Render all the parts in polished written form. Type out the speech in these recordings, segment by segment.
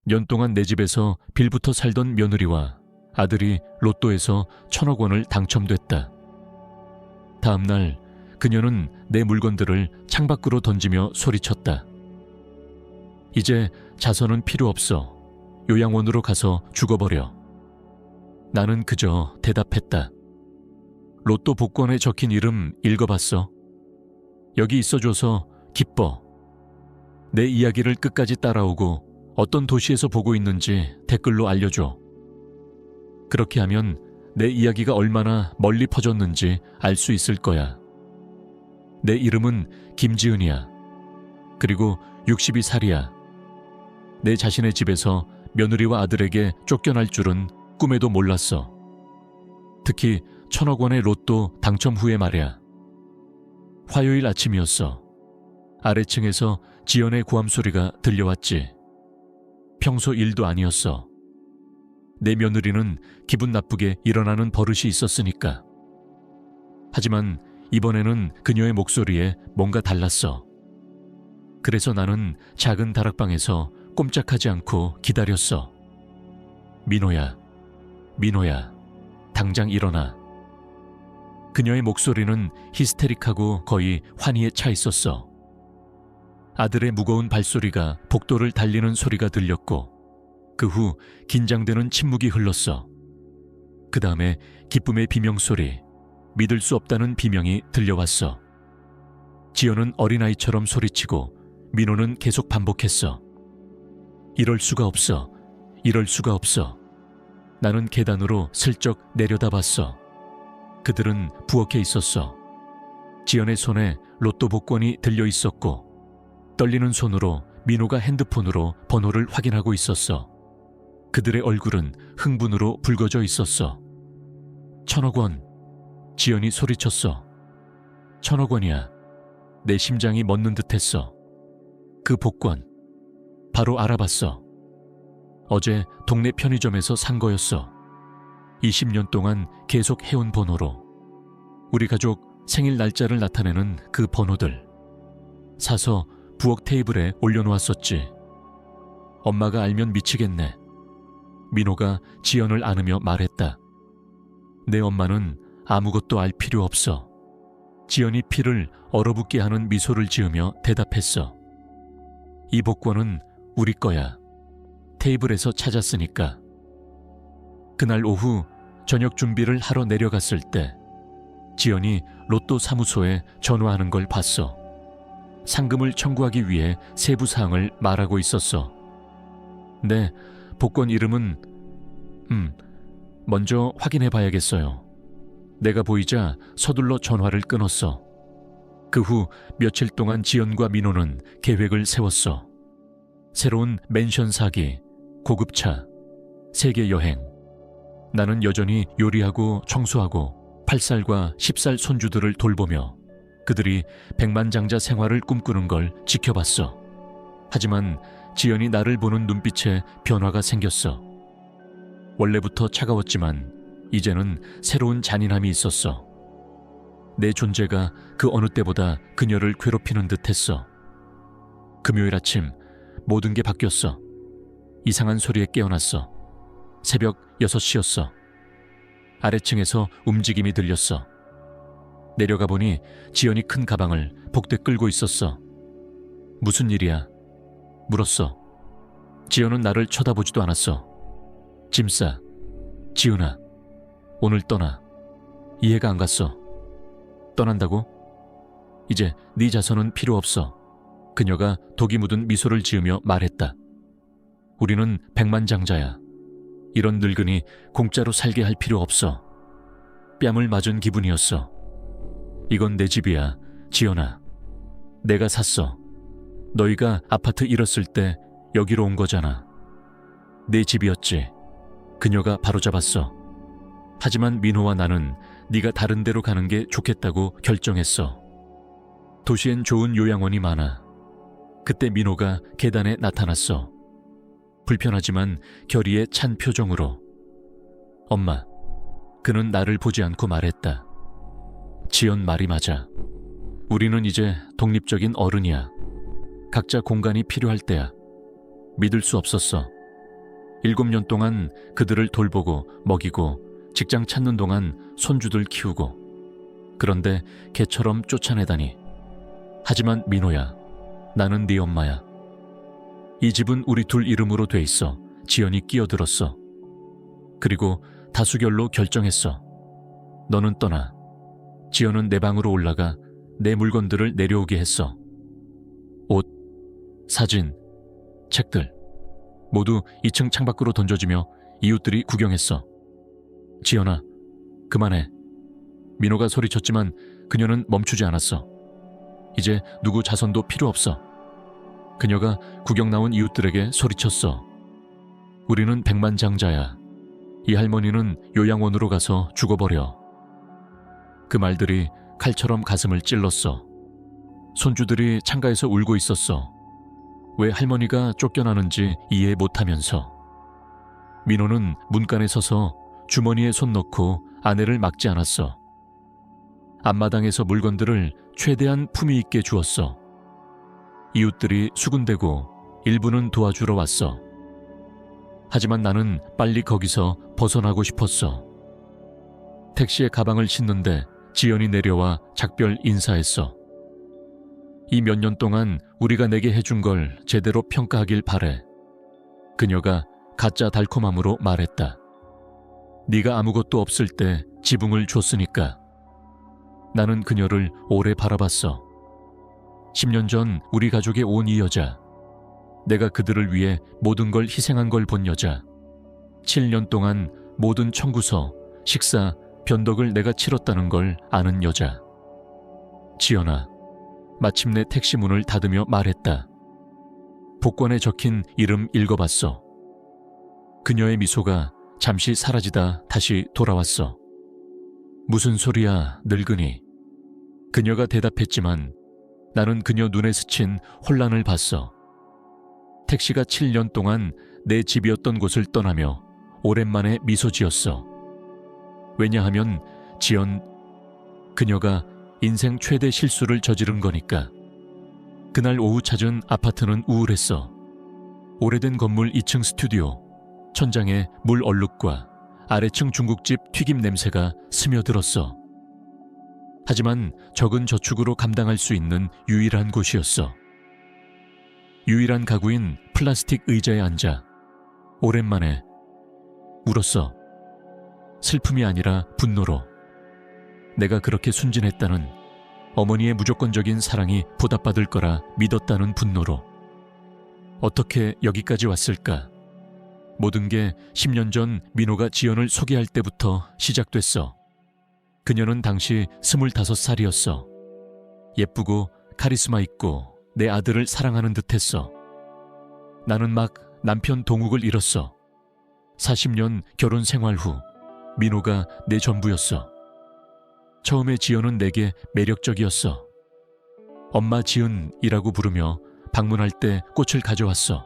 년 동안 내 집에서 빌붙어 살던 며느리와 아들이 로또에서 1,000억 원을 당첨됐다. 다음 날 그녀는 내 물건들을 창밖으로 던지며 소리쳤다. 이제 자선은 필요 없어. 요양원으로 가서 죽어버려. 나는 그저 대답했다. 로또 복권에 적힌 이름 읽어봤어? 여기 있어줘서 기뻐. 내 이야기를 끝까지 따라오고 어떤 도시에서 보고 있는지 댓글로 알려줘. 그렇게 하면 내 이야기가 얼마나 멀리 퍼졌는지 알 수 있을 거야. 내 이름은 김지은이야. 그리고 62살이야. 내 자신의 집에서 며느리와 아들에게 쫓겨날 줄은 꿈에도 몰랐어. 특히 1,000억 원의 로또 당첨 후에 말이야. 화요일 아침이었어. 아래층에서 지연의 고함 소리가 들려왔지. 평소 일도 아니었어. 내 며느리는 기분 나쁘게 일어나는 버릇이 있었으니까. 하지만 이번에는 그녀의 목소리에 뭔가 달랐어. 그래서 나는 작은 다락방에서 꼼짝하지 않고 기다렸어. 민호야, 민호야, 당장 일어나. 그녀의 목소리는 히스테릭하고 거의 환희에 차 있었어. 아들의 무거운 발소리가 복도를 달리는 소리가 들렸고 그 후 긴장되는 침묵이 흘렀어. 그 다음에 기쁨의 비명소리, 믿을 수 없다는 비명이 들려왔어. 지연은 어린아이처럼 소리치고 민호는 계속 반복했어. 이럴 수가 없어. 이럴 수가 없어. 나는 계단으로 슬쩍 내려다봤어. 그들은 부엌에 있었어. 지연의 손에 로또 복권이 들려 있었고 떨리는 손으로 민호가 핸드폰으로 번호를 확인하고 있었어. 그들의 얼굴은 흥분으로 붉어져 있었어. 1,000억 원. 지연이 소리쳤어. 1,000억 원이야. 내 심장이 멎는 듯했어. 그 복권. 바로 알아봤어. 어제 동네 편의점에서 산 거였어. 20년 동안 계속 해온 번호로. 우리 가족 생일 날짜를 나타내는 그 번호들. 사서 부엌 테이블에 올려놓았었지. 엄마가 알면 미치겠네. 민호가 지연을 안으며 말했다. 내 엄마는 아무것도 알 필요 없어. 지연이 피를 얼어붙게 하는 미소를 지으며 대답했어. 이 복권은 우리 거야. 테이블에서 찾았으니까. 그날 오후 저녁 준비를 하러 내려갔을 때 지연이 로또 사무소에 전화하는 걸 봤어. 상금을 청구하기 위해 세부 사항을 말하고 있었어. 네, 복권 이름은 먼저 확인해 봐야겠어요. 내가 보이자 서둘러 전화를 끊었어. 그 후 며칠 동안 지연과 민호는 계획을 세웠어. 새로운 맨션 사기, 고급차, 세계 여행. 나는 여전히 요리하고 청소하고 8살과 10살 손주들을 돌보며 그들이 백만장자 생활을 꿈꾸는 걸 지켜봤어. 하지만 지연이 나를 보는 눈빛에 변화가 생겼어. 원래부터 차가웠지만 이제는 새로운 잔인함이 있었어. 내 존재가 그 어느 때보다 그녀를 괴롭히는 듯했어. 금요일 아침 모든 게 바뀌었어. 이상한 소리에 깨어났어. 새벽 6시였어. 아래층에서 움직임이 들렸어. 내려가 보니 지연이 큰 가방을 복대 끌고 있었어. 무슨 일이야? 물었어. 지연은 나를 쳐다보지도 않았어. 짐 싸. 지은아, 오늘 떠나. 이해가 안 갔어. 떠난다고? 이제 네 자선은 필요 없어. 그녀가 독이 묻은 미소를 지으며 말했다. 우리는 백만장자야. 이런 늙은이 공짜로 살게 할 필요 없어. 뺨을 맞은 기분이었어. 이건 내 집이야, 지연아. 내가 샀어. 너희가 아파트 잃었을 때 여기로 온 거잖아. 내 집이었지. 그녀가 바로잡았어. 하지만 민호와 나는 네가 다른 데로 가는 게 좋겠다고 결정했어. 도시엔 좋은 요양원이 많아. 그때 민호가 계단에 나타났어. 불편하지만 결의에 찬 표정으로. 엄마, 그는 나를 보지 않고 말했다. 지연 말이 맞아. 우리는 이제 독립적인 어른이야. 각자 공간이 필요할 때야. 믿을 수 없었어. 7년 동안 그들을 돌보고 먹이고 직장 찾는 동안 손주들 키우고, 그런데 개처럼 쫓아내다니. 하지만 민호야, 나는 네 엄마야. 이 집은 우리 둘 이름으로 돼 있어. 지연이 끼어들었어. 그리고 다수결로 결정했어. 너는 떠나. 지연은 내 방으로 올라가 내 물건들을 내려오게 했어. 옷, 사진, 책들 모두 2층 창밖으로 던져주며 이웃들이 구경했어. 지연아, 그만해. 민호가 소리쳤지만 그녀는 멈추지 않았어. 이제 누구 자선도 필요 없어. 그녀가 구경 나온 이웃들에게 소리쳤어. 우리는 백만장자야. 이 할머니는 요양원으로 가서 죽어버려. 그 말들이 칼처럼 가슴을 찔렀어. 손주들이 창가에서 울고 있었어. 왜 할머니가 쫓겨나는지 이해 못하면서. 민호는 문간에 서서 주머니에 손 넣고 아내를 막지 않았어. 앞마당에서 물건들을 최대한 품위 있게 주었어. 이웃들이 수군대고 일부는 도와주러 왔어. 하지만 나는 빨리 거기서 벗어나고 싶었어. 택시에 가방을 싣는데 지연이 내려와 작별 인사했어. 이 몇 년 동안 우리가 내게 해준 걸 제대로 평가하길 바래. 그녀가 가짜 달콤함으로 말했다. 네가 아무것도 없을 때 지붕을 줬으니까. 나는 그녀를 오래 바라봤어. 10년 전 우리 가족에 온 이 여자. 내가 그들을 위해 모든 걸 희생한 걸 본 여자. 7년 동안 모든 청구서, 식사, 변덕을 내가 치렀다는 걸 아는 여자. 지연아, 마침내 택시 문을 닫으며 말했다. 복권에 적힌 이름 읽어봤어. 그녀의 미소가 잠시 사라지다 다시 돌아왔어. 무슨 소리야, 늙은이. 그녀가 대답했지만 나는 그녀 눈에 스친 혼란을 봤어. 택시가 7년 동안 내 집이었던 곳을 떠나며 오랜만에 미소 지었어. 왜냐하면 지연, 그녀가 인생 최대 실수를 저지른 거니까. 그날 오후 찾은 아파트는 우울했어. 오래된 건물 2층 스튜디오, 천장에 물 얼룩과 아래층 중국집 튀김 냄새가 스며들었어. 하지만 적은 저축으로 감당할 수 있는 유일한 곳이었어. 유일한 가구인 플라스틱 의자에 앉아 오랜만에 울었어. 슬픔이 아니라 분노로. 내가 그렇게 순진했다는, 어머니의 무조건적인 사랑이 보답받을 거라 믿었다는 분노로. 어떻게 여기까지 왔을까? 모든 게 10년 전 민호가 지연을 소개할 때부터 시작됐어. 그녀는 당시 25살이었어. 예쁘고 카리스마 있고 내 아들을 사랑하는 듯했어. 나는 막 남편 동욱을 잃었어. 40년 결혼 생활 후 민호가 내 전부였어. 처음에 지연은 내게 매력적이었어. 엄마 지은이라고 부르며 방문할 때 꽃을 가져왔어.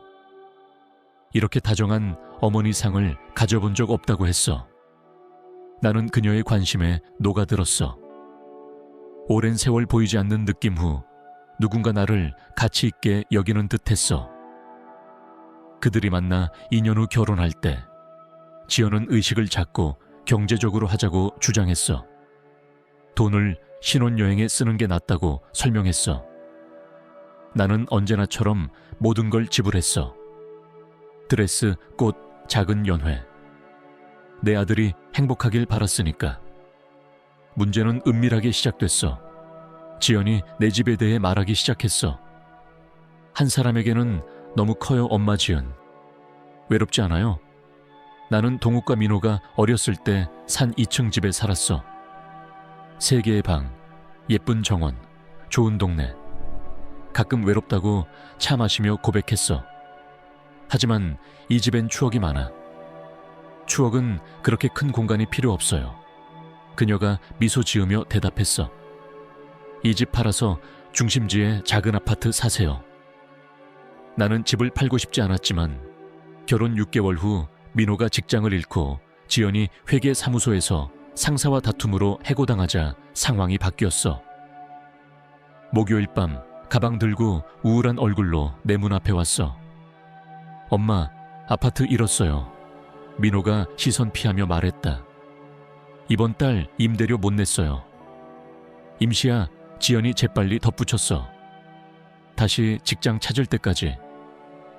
이렇게 다정한 어머니 상을 가져본 적 없다고 했어. 나는 그녀의 관심에 녹아들었어. 오랜 세월 보이지 않는 느낌 후 누군가 나를 가치 있게 여기는 듯했어. 그들이 만나 2년 후 결혼할 때 지연은 의식을 잡고 경제적으로 하자고 주장했어. 돈을 신혼여행에 쓰는 게 낫다고 설명했어. 나는 언제나처럼 모든 걸 지불했어. 드레스, 꽃, 작은 연회. 내 아들이 행복하길 바랐으니까. 문제는 은밀하게 시작됐어. 지연이 내 집에 대해 말하기 시작했어. 한 사람에게는 너무 커요, 엄마 지은. 외롭지 않아요? 나는 동욱과 민호가 어렸을 때 산 2층 집에 살았어. 3개의 방, 예쁜 정원, 좋은 동네. 가끔 외롭다고 차 마시며 고백했어. 하지만 이 집엔 추억이 많아. 추억은 그렇게 큰 공간이 필요 없어요. 그녀가 미소 지으며 대답했어. 이 집 팔아서 중심지에 작은 아파트 사세요. 나는 집을 팔고 싶지 않았지만 결혼 6개월 후 민호가 직장을 잃고 지연이 회계사무소에서 상사와 다툼으로 해고당하자 상황이 바뀌었어. 목요일 밤 가방 들고 우울한 얼굴로 내 문 앞에 왔어. 엄마, 아파트 잃었어요. 민호가 시선 피하며 말했다. 이번 달 임대료 못 냈어요. 임시야, 지연이 재빨리 덧붙였어. 다시 직장 찾을 때까지.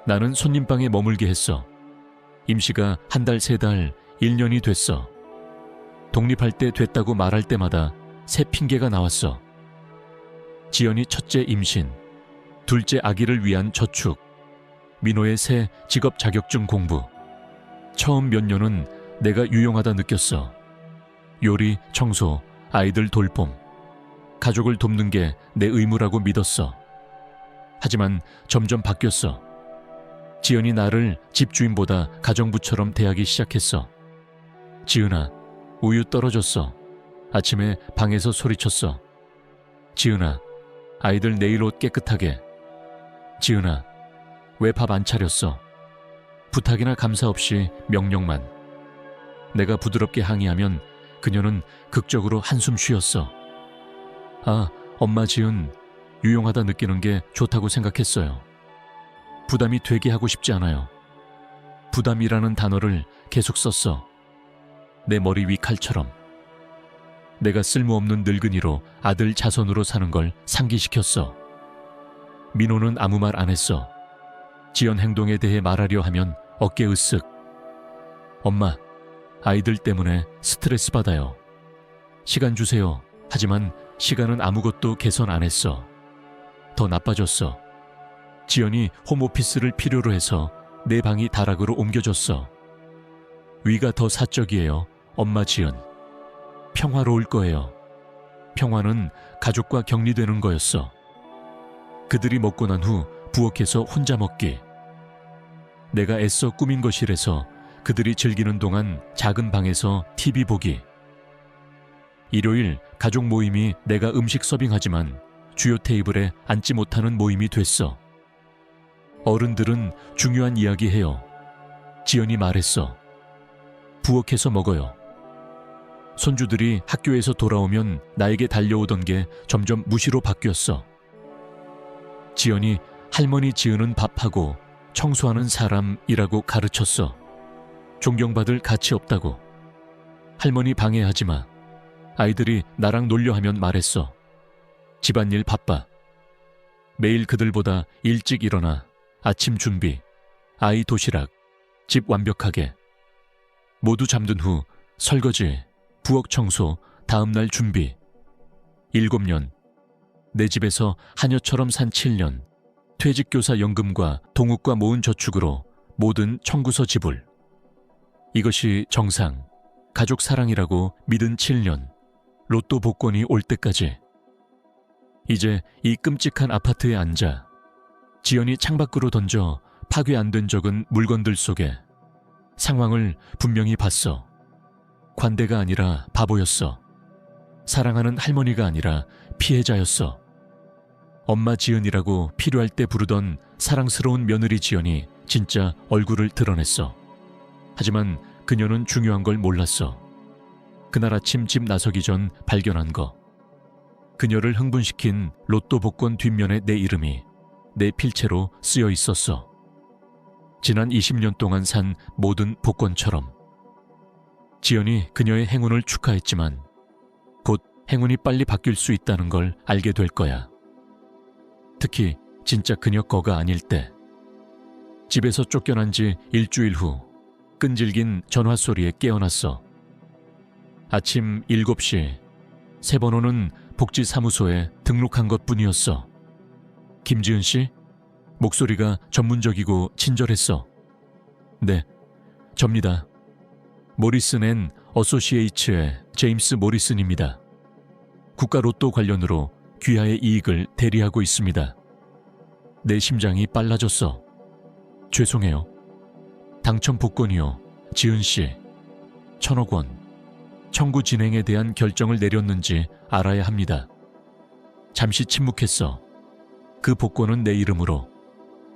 나는 손님방에 머물게 했어. 임시가 한 달, 세 달, 1년이 됐어. 독립할 때 됐다고 말할 때마다 새 핑계가 나왔어. 지연이 첫째 임신, 둘째 아기를 위한 저축, 민호의 새 직업 자격증 공부. 처음 몇 년은 내가 유용하다 느꼈어. 요리, 청소, 아이들 돌봄, 가족을 돕는 게 내 의무라고 믿었어. 하지만 점점 바뀌었어. 지연이 나를 집주인보다 가정부처럼 대하기 시작했어. 지은아, 우유 떨어졌어. 아침에 방에서 소리쳤어. 지은아, 아이들 내일 옷 깨끗하게. 지은아, 왜 밥 안 차렸어? 부탁이나 감사 없이 명령만. 내가 부드럽게 항의하면 그녀는 극적으로 한숨 쉬었어. 아, 엄마 지은, 유용하다 느끼는 게 좋다고 생각했어요. 부담이 되게 하고 싶지 않아요. 부담이라는 단어를 계속 썼어. 내 머리 위 칼처럼. 내가 쓸모없는 늙은이로 아들 자손으로 사는 걸 상기시켰어. 민호는 아무 말 안 했어. 지연 행동에 대해 말하려 하면 어깨 으쓱. 엄마, 아이들 때문에 스트레스 받아요. 시간 주세요. 하지만 시간은 아무것도 개선 안 했어. 더 나빠졌어. 지연이 홈오피스를 필요로 해서 내 방이 다락으로 옮겨졌어. 위가 더 사적이에요, 엄마 지연. 평화로울 거예요. 평화는 가족과 격리되는 거였어. 그들이 먹고 난 후 부엌에서 혼자 먹기. 내가 애써 꾸민 거실에서 그들이 즐기는 동안 작은 방에서 TV 보기. 일요일 가족 모임이 내가 음식 서빙하지만 주요 테이블에 앉지 못하는 모임이 됐어. 어른들은 중요한 이야기 해요. 지연이 말했어. 부엌에서 먹어요. 손주들이 학교에서 돌아오면 나에게 달려오던 게 점점 무시로 바뀌었어. 지연이 할머니 지은은 밥하고 청소하는 사람이라고 가르쳤어. 존경받을 가치 없다고. 할머니 방해하지 마. 아이들이 나랑 놀려 하면 말했어. 집안일 바빠. 매일 그들보다 일찍 일어나 아침 준비, 아이 도시락, 집 완벽하게. 모두 잠든 후 설거지, 부엌 청소, 다음날 준비. 7년. 내 집에서 하녀처럼 산 7년. 퇴직교사 연금과 동욱과 모은 저축으로 모든 청구서 지불. 이것이 정상, 가족 사랑이라고 믿은 7년. 로또 복권이 올 때까지. 이제 이 끔찍한 아파트에 앉아 지연이 창밖으로 던져 파괴 안 된 적은 물건들 속에 상황을 분명히 봤어. 관대가 아니라 바보였어. 사랑하는 할머니가 아니라 피해자였어. 엄마 지은이라고 필요할 때 부르던 사랑스러운 며느리 지연이 진짜 얼굴을 드러냈어. 하지만 그녀는 중요한 걸 몰랐어. 그날 아침 집 나서기 전 발견한 거. 그녀를 흥분시킨 로또 복권 뒷면에 내 이름이 내 필체로 쓰여 있었어. 지난 20년 동안 산 모든 복권처럼. 지연이 그녀의 행운을 축하했지만 곧 행운이 빨리 바뀔 수 있다는 걸 알게 될 거야. 특히 진짜 그녀 거가 아닐 때. 집에서 쫓겨난 지 일주일 후 끈질긴 전화 소리에 깨어났어. 아침 7시. 새 번호는 복지사무소에 등록한 것뿐이었어. 김지은 씨? 목소리가 전문적이고 친절했어. 네, 접니다. 모리슨 앤 어소시에이츠의 제임스 모리슨입니다. 국가 로또 관련으로 귀하의 이익을 대리하고 있습니다. 내 심장이 빨라졌어. 죄송해요. 당첨 복권이요. 지은 씨. 1,000억 원. 청구 진행에 대한 결정을 내렸는지 알아야 합니다. 잠시 침묵했어. 그 복권은 내 이름으로.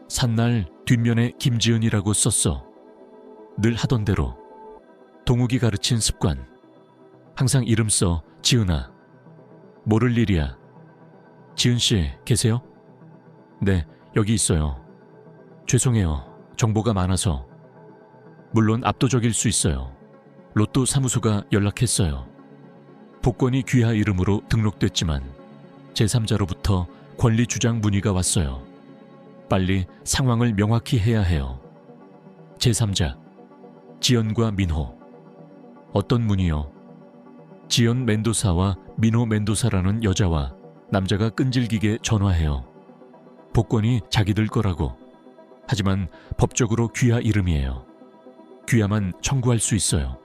산날 뒷면에 김지은이라고 썼어. 늘 하던 대로. 동욱이 가르친 습관. 항상 이름 써. 지은아. 모를 일이야. 지은 씨 계세요? 네, 여기 있어요. 죄송해요. 정보가 많아서. 물론 압도적일 수 있어요. 로또 사무소가 연락했어요. 복권이 귀하 이름으로 등록됐지만 제3자로부터 권리 주장 문의가 왔어요. 빨리 상황을 명확히 해야 해요. 제3자, 지연과 민호. 어떤 문의요? 지연 멘도사와 민호 멘도사라는 여자와 남자가 끈질기게 전화해요. 복권이 자기들 거라고. 하지만 법적으로 귀하 이름이에요. 귀하만 청구할 수 있어요.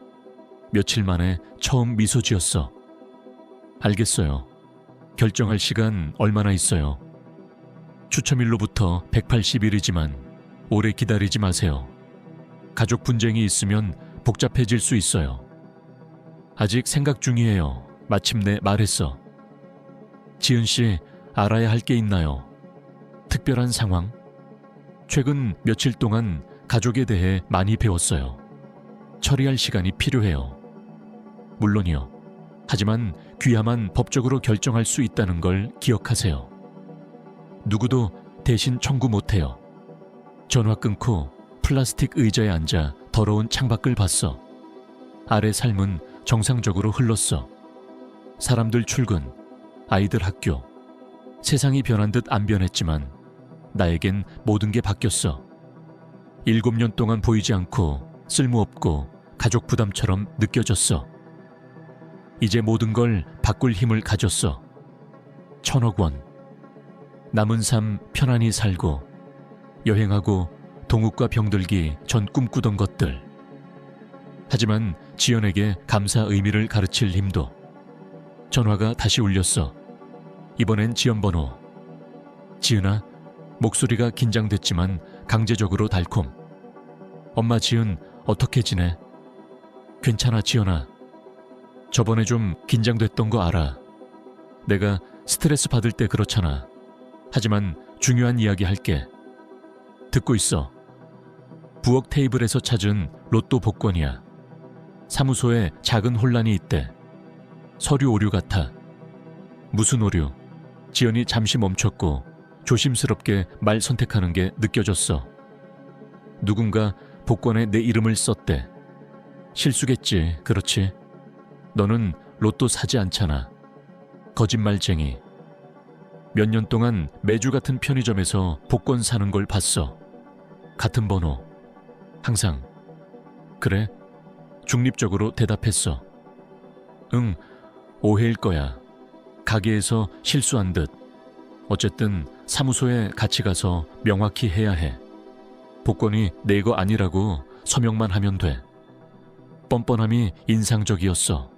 며칠 만에 처음 미소 지었어. 알겠어요. 결정할 시간 얼마나 있어요? 추첨일로부터 180일이지만 오래 기다리지 마세요. 가족 분쟁이 있으면 복잡해질 수 있어요. 아직 생각 중이에요. 마침내 말했어. 지은 씨, 알아야 할 게 있나요? 특별한 상황? 최근 며칠 동안 가족에 대해 많이 배웠어요. 처리할 시간이 필요해요. 물론이요. 하지만 귀하만 법적으로 결정할 수 있다는 걸 기억하세요. 누구도 대신 청구 못해요. 전화 끊고 플라스틱 의자에 앉아 더러운 창밖을 봤어. 아래 삶은 정상적으로 흘렀어. 사람들 출근, 아이들 학교. 세상이 변한 듯 안 변했지만 나에겐 모든 게 바뀌었어. 7년 동안 보이지 않고 쓸모없고 가족 부담처럼 느껴졌어. 이제 모든 걸 바꿀 힘을 가졌어. 1,000억 원. 남은 삶 편안히 살고 여행하고 동욱과 병들기 전 꿈꾸던 것들. 하지만 지연에게 감사 의미를 가르칠 힘도. 전화가 다시 울렸어. 이번엔 지연 번호. 지은아, 목소리가 긴장됐지만 강제적으로 달콤. 엄마 지은 어떻게 지내? 괜찮아 지연아. 저번에 좀 긴장됐던 거 알아. 내가 스트레스 받을 때 그렇잖아. 하지만 중요한 이야기 할게. 듣고 있어. 부엌 테이블에서 찾은 로또 복권이야. 사무소에 작은 혼란이 있대. 서류 오류 같아. 무슨 오류? 지연이 잠시 멈췄고 조심스럽게 말 선택하는 게 느껴졌어. 누군가 복권에 내 이름을 썼대. 실수겠지, 그렇지? 너는 로또 사지 않잖아. 거짓말쟁이. 몇 년 동안 매주 같은 편의점에서 복권 사는 걸 봤어. 같은 번호. 항상. 그래? 중립적으로 대답했어. 응, 오해일 거야. 가게에서 실수한 듯. 어쨌든 사무소에 같이 가서 명확히 해야 해. 복권이 내 거 아니라고 서명만 하면 돼. 뻔뻔함이 인상적이었어.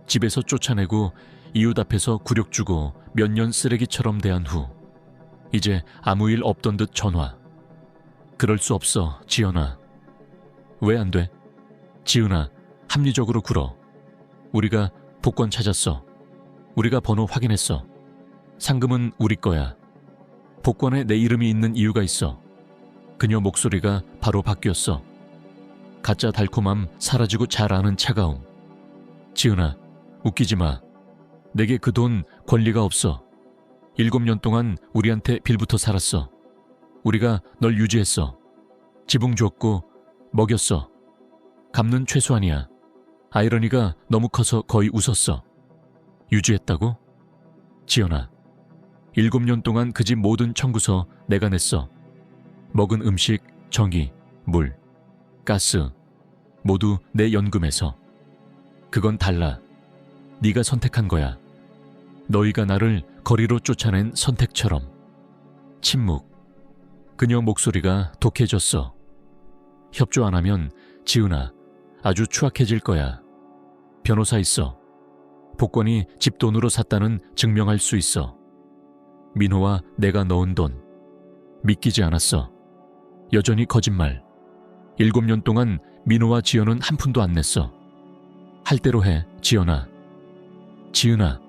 집에서 쫓아내고 이웃 앞에서 굴욕 주고 몇 년 쓰레기처럼 대한 후 이제 아무 일 없던 듯 전화. 그럴 수 없어, 지연아. 왜 안 돼? 지은아, 합리적으로 굴어. 우리가 복권 찾았어. 우리가 번호 확인했어. 상금은 우리 거야. 복권에 내 이름이 있는 이유가 있어. 그녀 목소리가 바로 바뀌었어. 가짜 달콤함 사라지고 잘 아는 차가움. 지은아, 웃기지 마. 내게 그 돈 권리가 없어. 7년 동안 우리한테 빌붙어 살았어. 우리가 널 유지했어. 지붕 줬고 먹였어. 갚는 최소한이야. 아이러니가 너무 커서 거의 웃었어. 유지했다고? 지연아, 7년 동안 그 집 모든 청구서 내가 냈어. 먹은 음식, 전기, 물, 가스 모두 내 연금에서. 그건 달라. 네가 선택한 거야. 너희가 나를 거리로 쫓아낸 선택처럼. 침묵. 그녀 목소리가 독해졌어. 협조 안 하면 지은아, 아주 추악해질 거야. 변호사 있어. 복권이 집 돈으로 샀다는 증명할 수 있어. 민호와 내가 넣은 돈. 믿기지 않았어. 여전히 거짓말. 7년 동안 민호와 지연은 한 푼도 안 냈어. 할 대로 해, 지연아. 지은아.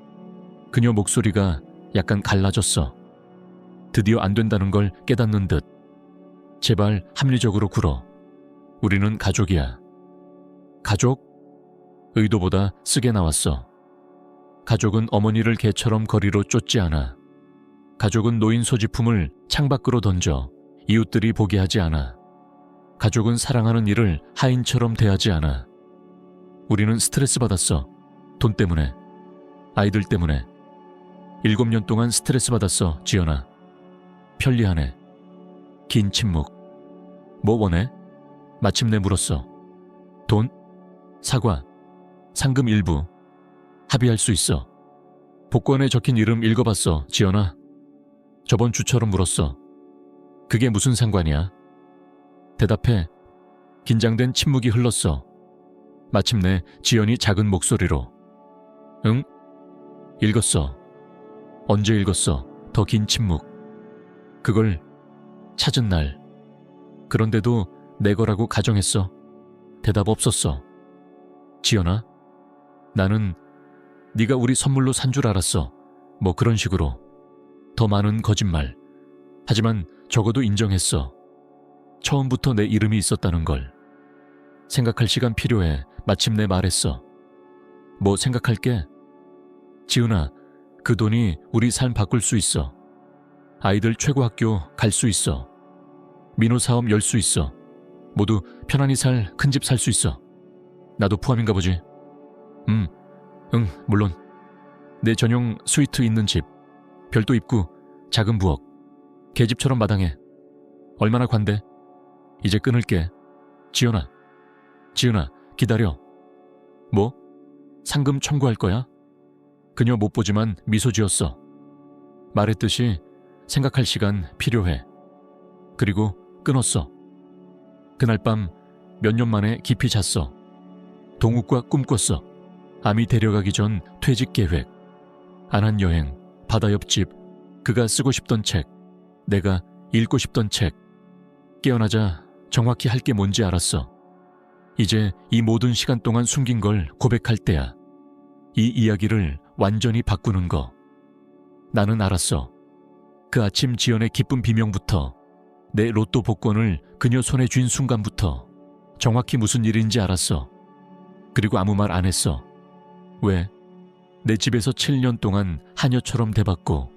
그녀 목소리가 약간 갈라졌어. 드디어 안 된다는 걸 깨닫는 듯. 제발 합리적으로 굴어. 우리는 가족이야. 가족? 의도보다 쓰게 나왔어. 가족은 어머니를 개처럼 거리로 쫓지 않아. 가족은 노인 소지품을 창밖으로 던져 이웃들이 보게 하지 않아. 가족은 사랑하는 일을 하인처럼 대하지 않아. 우리는 스트레스 받았어. 돈 때문에. 아이들 때문에. 7년 동안 스트레스 받았어, 지연아. 편리하네. 긴 침묵. 뭐 원해? 마침내 물었어. 돈? 사과. 상금 일부. 합의할 수 있어. 복권에 적힌 이름 읽어봤어, 지연아. 저번 주처럼 물었어. 그게 무슨 상관이야? 대답해. 긴장된 침묵이 흘렀어. 마침내 지연이 작은 목소리로. 응? 읽었어. 언제 읽었어? 더 긴 침묵. 그걸 찾은 날. 그런데도 내 거라고 가정했어. 대답 없었어. 지연아, 나는 네가 우리 선물로 산 줄 알았어. 뭐 그런 식으로. 더 많은 거짓말. 하지만 적어도 인정했어. 처음부터 내 이름이 있었다는 걸. 생각할 시간 필요해. 마침내 말했어. 뭐 생각할게? 지은아, 그 돈이 우리 삶 바꿀 수 있어. 아이들 최고 학교 갈 수 있어. 민호 사업 열 수 있어. 모두 편안히 살 큰 집 살 수 있어. 나도 포함인가 보지? 응, 물론. 내 전용 스위트 있는 집, 별도 입구, 작은 부엌, 계집처럼 마당에. 얼마나 관대? 이제 끊을게. 지연아, 기다려. 뭐? 상금 청구할 거야? 그녀 못 보지만 미소 지었어. 말했듯이 생각할 시간 필요해. 그리고 끊었어. 그날 밤 몇 년 만에 깊이 잤어. 동욱과 꿈꿨어. 아미 데려가기 전 퇴직 계획. 안 한 여행, 바다 옆집, 그가 쓰고 싶던 책, 내가 읽고 싶던 책. 깨어나자 정확히 할 게 뭔지 알았어. 이제 이 모든 시간 동안 숨긴 걸 고백할 때야. 이 이야기를 완전히 바꾸는 거. 나는 알았어. 그 아침 지연의 기쁜 비명부터, 내 로또 복권을 그녀 손에 쥔 순간부터 정확히 무슨 일인지 알았어. 그리고 아무 말 안 했어. 왜? 내 집에서 7년 동안 하녀처럼 대받고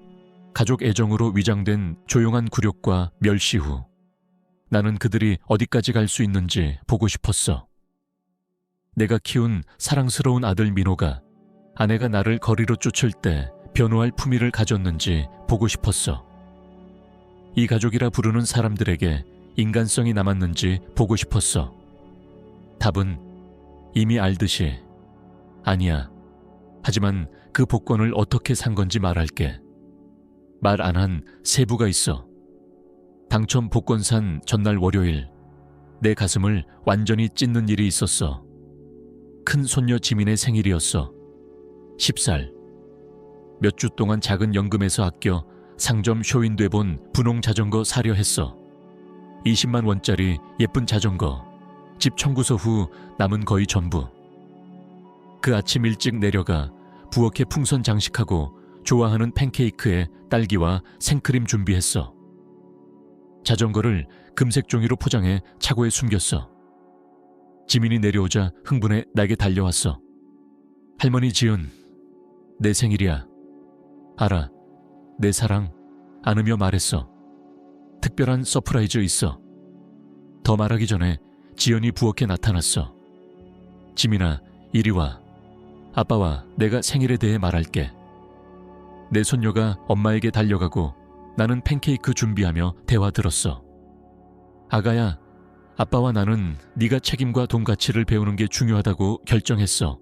가족 애정으로 위장된 조용한 굴욕과 멸시 후 나는 그들이 어디까지 갈 수 있는지 보고 싶었어. 내가 키운 사랑스러운 아들 민호가 아내가 나를 거리로 쫓을 때 변호할 품위를 가졌는지 보고 싶었어. 이 가족이라 부르는 사람들에게 인간성이 남았는지 보고 싶었어. 답은 이미 알듯이 아니야. 하지만 그 복권을 어떻게 산 건지 말할게. 말 안 한 세부가 있어. 당첨 복권 산 전날 월요일, 내 가슴을 완전히 찢는 일이 있었어. 큰 손녀 지민의 생일이었어. 10살. 몇 주 동안 작은 연금에서 아껴 상점 쇼윈돼 본 분홍 자전거 사려 했어. 20만 원짜리 예쁜 자전거. 집 청구서 후 남은 거의 전부. 그 아침 일찍 내려가 부엌에 풍선 장식하고 좋아하는 팬케이크에 딸기와 생크림 준비했어. 자전거를 금색 종이로 포장해 차고에 숨겼어. 지민이 내려오자 흥분해 나에게 달려왔어. 할머니 지은, 내 생일이야. 알아. 내 사랑. 안으며 말했어. 특별한 서프라이즈 있어. 더 말하기 전에 지연이 부엌에 나타났어. 지민아, 이리 와. 아빠와 내가 생일에 대해 말할게. 내 손녀가 엄마에게 달려가고 나는 팬케이크 준비하며 대화 들었어. 아가야, 아빠와 나는 네가 책임과 돈 가치를 배우는 게 중요하다고 결정했어.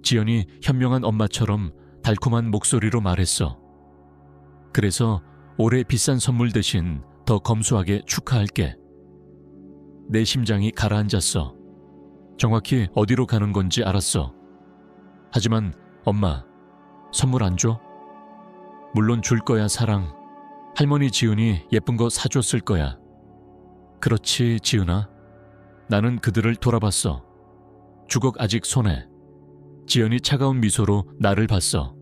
지연이 현명한 엄마처럼 달콤한 목소리로 말했어. 그래서 올해 비싼 선물 대신 더 검소하게 축하할게. 내 심장이 가라앉았어. 정확히 어디로 가는 건지 알았어. 하지만 엄마, 선물 안 줘? 물론 줄 거야, 사랑. 할머니 지은이 예쁜 거 사줬을 거야. 그렇지, 지은아. 나는 그들을 돌아봤어. 주걱 아직 손에. 지연이 차가운 미소로 나를 봤어.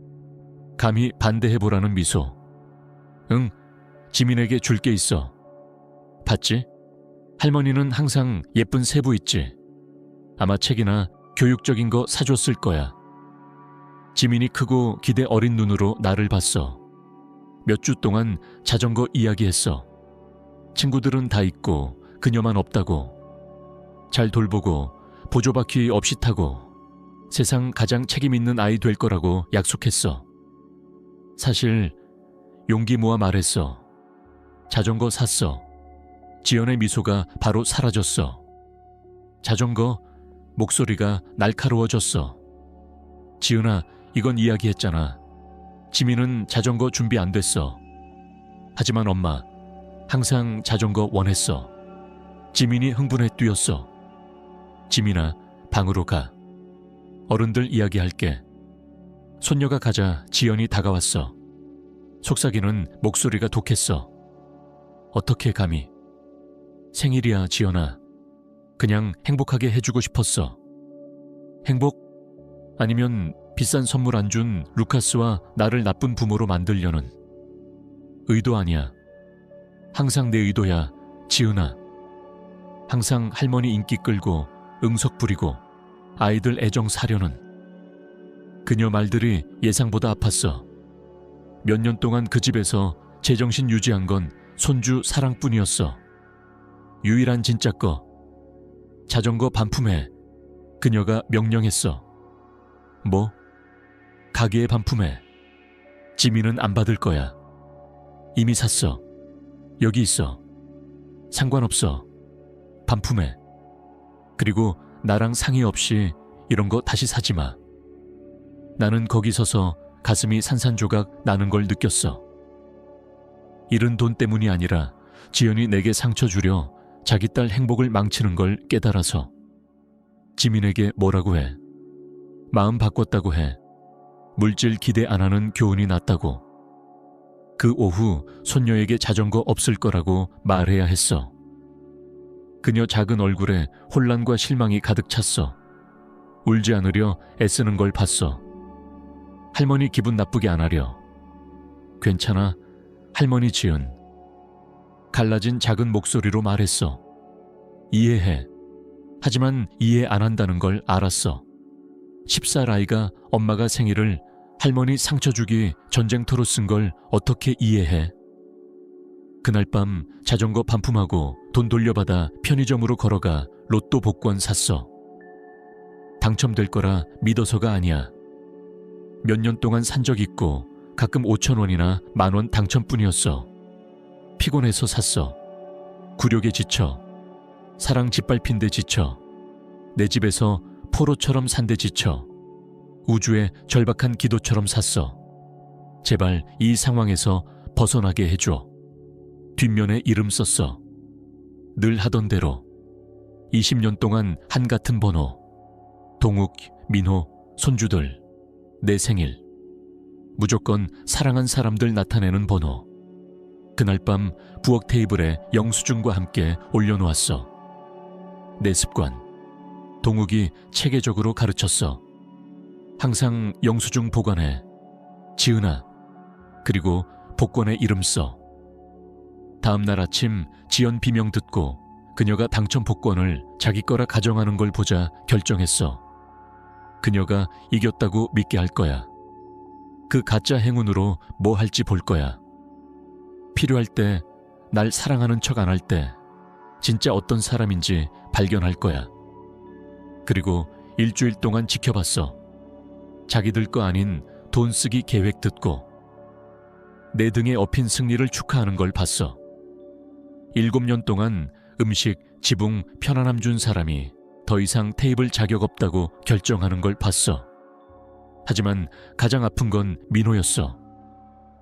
감히 반대해보라는 미소. 응, 지민에게 줄 게 있어. 봤지? 할머니는 항상 예쁜 세부 있지. 아마 책이나 교육적인 거 사줬을 거야. 지민이 크고 기대 어린 눈으로 나를 봤어. 몇 주 동안 자전거 이야기했어. 친구들은 다 있고 그녀만 없다고. 잘 돌보고 보조바퀴 없이 타고 세상 가장 책임있는 아이 될 거라고 약속했어. 사실 용기 모아 말했어. 자전거 샀어. 지연의 미소가 바로 사라졌어. 자전거, 목소리가 날카로워졌어. 지은아, 이건 이야기했잖아. 지민은 자전거 준비 안 됐어. 하지만 엄마, 항상 자전거 원했어. 지민이 흥분해 뛰었어. 지민아, 방으로 가. 어른들 이야기할게. 손녀가 가자 지연이 다가왔어. 속삭이는 목소리가 독했어. 어떻게 감히. 생일이야, 지연아. 그냥 행복하게 해주고 싶었어. 행복? 아니면 비싼 선물 안 준 루카스와 나를 나쁜 부모로 만들려는. 의도 아니야. 항상 내 의도야, 지은아. 항상 할머니 인기 끌고 응석 부리고 아이들 애정 사려는. 그녀 말들이 예상보다 아팠어. 몇 년 동안 그 집에서 제정신 유지한 건 손주 사랑뿐이었어. 유일한 진짜 거. 자전거 반품해. 그녀가 명령했어. 뭐? 가게에 반품해. 지민은 안 받을 거야. 이미 샀어. 여기 있어. 상관없어. 반품해. 그리고 나랑 상의 없이 이런 거 다시 사지 마. 나는 거기 서서 가슴이 산산조각 나는 걸 느꼈어. 잃은 돈 때문이 아니라 지연이 내게 상처 주려 자기 딸 행복을 망치는 걸 깨달아서. 지민에게 뭐라고 해. 마음 바꿨다고 해. 물질 기대 안 하는 교훈이 났다고. 그 오후 손녀에게 자전거 없을 거라고 말해야 했어. 그녀 작은 얼굴에 혼란과 실망이 가득 찼어. 울지 않으려 애쓰는 걸 봤어. 할머니 기분 나쁘게 안 하려. 괜찮아, 할머니 지은. 갈라진 작은 목소리로 말했어. 이해해. 하지만 이해 안 한다는 걸 알았어. 10살 아이가 엄마가 생일을 할머니 상처 주기 전쟁터로 쓴 걸 어떻게 이해해? 그날 밤 자전거 반품하고 돈 돌려받아 편의점으로 걸어가 로또 복권 샀어. 당첨될 거라 믿어서가 아니야. 몇 년 동안 산 적 있고 가끔 5,000원이나 10,000원 당첨뿐이었어. 피곤해서 샀어. 굴욕에 지쳐. 사랑 짓밟힌 데 지쳐. 내 집에서 포로처럼 산 데 지쳐. 우주의 절박한 기도처럼 샀어. 제발 이 상황에서 벗어나게 해줘. 뒷면에 이름 썼어. 늘 하던 대로. 20년 동안 한같은 번호. 동욱, 민호, 손주들. 내 생일. 무조건 사랑한 사람들 나타내는 번호. 그날 밤 부엌 테이블에 영수증과 함께 올려놓았어. 내 습관. 동욱이 체계적으로 가르쳤어. 항상 영수증 보관해. 지은아. 그리고 복권에 이름 써. 다음 날 아침 지연 비명 듣고 그녀가 당첨 복권을 자기 거라 가정하는 걸 보자 결정했어. 그녀가 이겼다고 믿게 할 거야. 그 가짜 행운으로 뭐 할지 볼 거야. 필요할 때, 날 사랑하는 척 안 할 때 진짜 어떤 사람인지 발견할 거야. 그리고 일주일 동안 지켜봤어. 자기들 거 아닌 돈 쓰기 계획 듣고 내 등에 업힌 승리를 축하하는 걸 봤어. 7년 동안 음식, 지붕, 편안함 준 사람이 더 이상 테이블 자격 없다고 결정하는 걸 봤어. 하지만 가장 아픈 건 민호였어.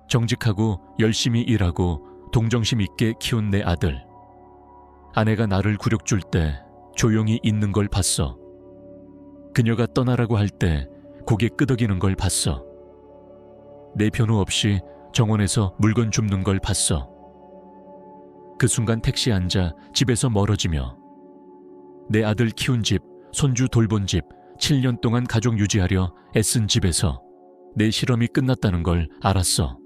정직하고 열심히 일하고 동정심 있게 키운 내 아들. 아내가 나를 굴욕 줄 때 조용히 있는 걸 봤어. 그녀가 떠나라고 할 때 고개 끄덕이는 걸 봤어. 내 변호 없이 정원에서 물건 줍는 걸 봤어. 그 순간 택시에 앉아 집에서 멀어지며 내 아들 키운 집, 손주 돌본 집, 7년 동안 가족 유지하려 애쓴 집에서 내 실험이 끝났다는 걸 알았어.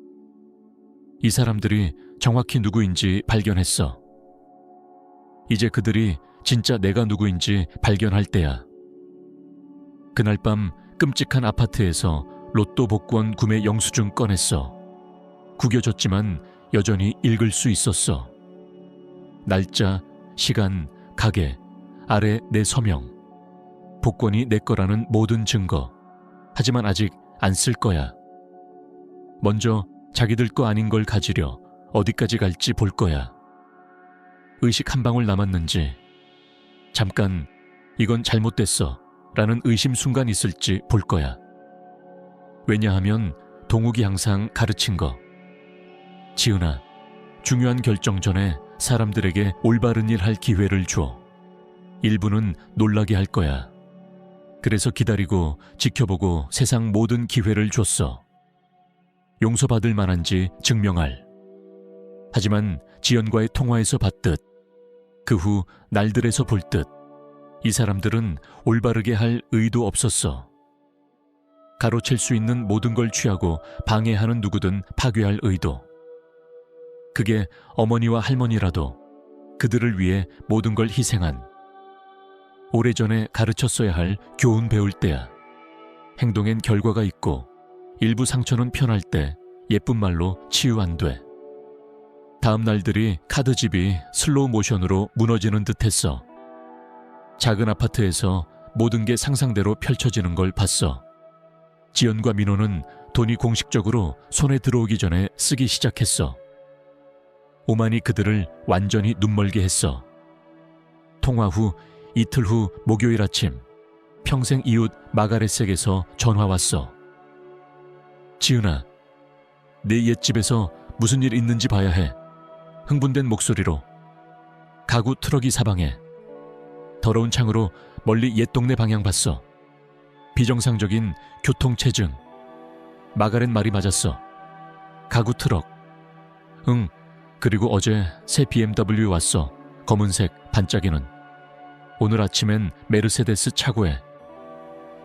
이 사람들이 정확히 누구인지 발견했어. 이제 그들이 진짜 내가 누구인지 발견할 때야. 그날 밤 끔찍한 아파트에서 로또 복권 구매 영수증 꺼냈어. 구겨졌지만 여전히 읽을 수 있었어. 날짜 시간, 가게, 아래 내 서명. 복권이 내 거라는 모든 증거. 하지만 아직 안 쓸 거야. 먼저 자기들 거 아닌 걸 가지려 어디까지 갈지 볼 거야. 의식 한 방울 남았는지, 잠깐 이건 잘못됐어 라는 의심 순간 있을지 볼 거야. 왜냐하면 동욱이 항상 가르친 거. 지은아, 중요한 결정 전에 사람들에게 올바른 일 할 기회를 줘. 일부는 놀라게 할 거야. 그래서 기다리고 지켜보고 세상 모든 기회를 줬어. 용서받을 만한지 증명할. 하지만 지연과의 통화에서 봤듯, 그 후 날들에서 볼 듯, 이 사람들은 올바르게 할 의도 없었어. 가로챌 수 있는 모든 걸 취하고 방해하는 누구든 파괴할 의도. 그게 어머니와 할머니라도 그들을 위해 모든 걸 희생한, 오래전에 가르쳤어야 할 교훈 배울 때야. 행동엔 결과가 있고 일부 상처는 편할 때 예쁜 말로 치유 안 돼. 다음 날들이 카드집이 슬로우 모션으로 무너지는 듯 했어. 작은 아파트에서 모든 게 상상대로 펼쳐지는 걸 봤어. 지연과 민호는 돈이 공식적으로 손에 들어오기 전에 쓰기 시작했어. 오만이 그들을 완전히 눈멀게 했어. 통화 후 이틀 후 목요일 아침, 평생 이웃 마가렛에게서 전화 왔어. 지은아, 내 옛집에서 무슨 일 있는지 봐야 해. 흥분된 목소리로. 가구 트럭이 사방에. 더러운 창으로 멀리 옛 동네 방향 봤어. 비정상적인 교통체증. 마가렛 말이 맞았어. 가구 트럭. 응, 그리고 어제 새 BMW 왔어. 검은색 반짝이는. 오늘 아침엔 메르세데스 차고에.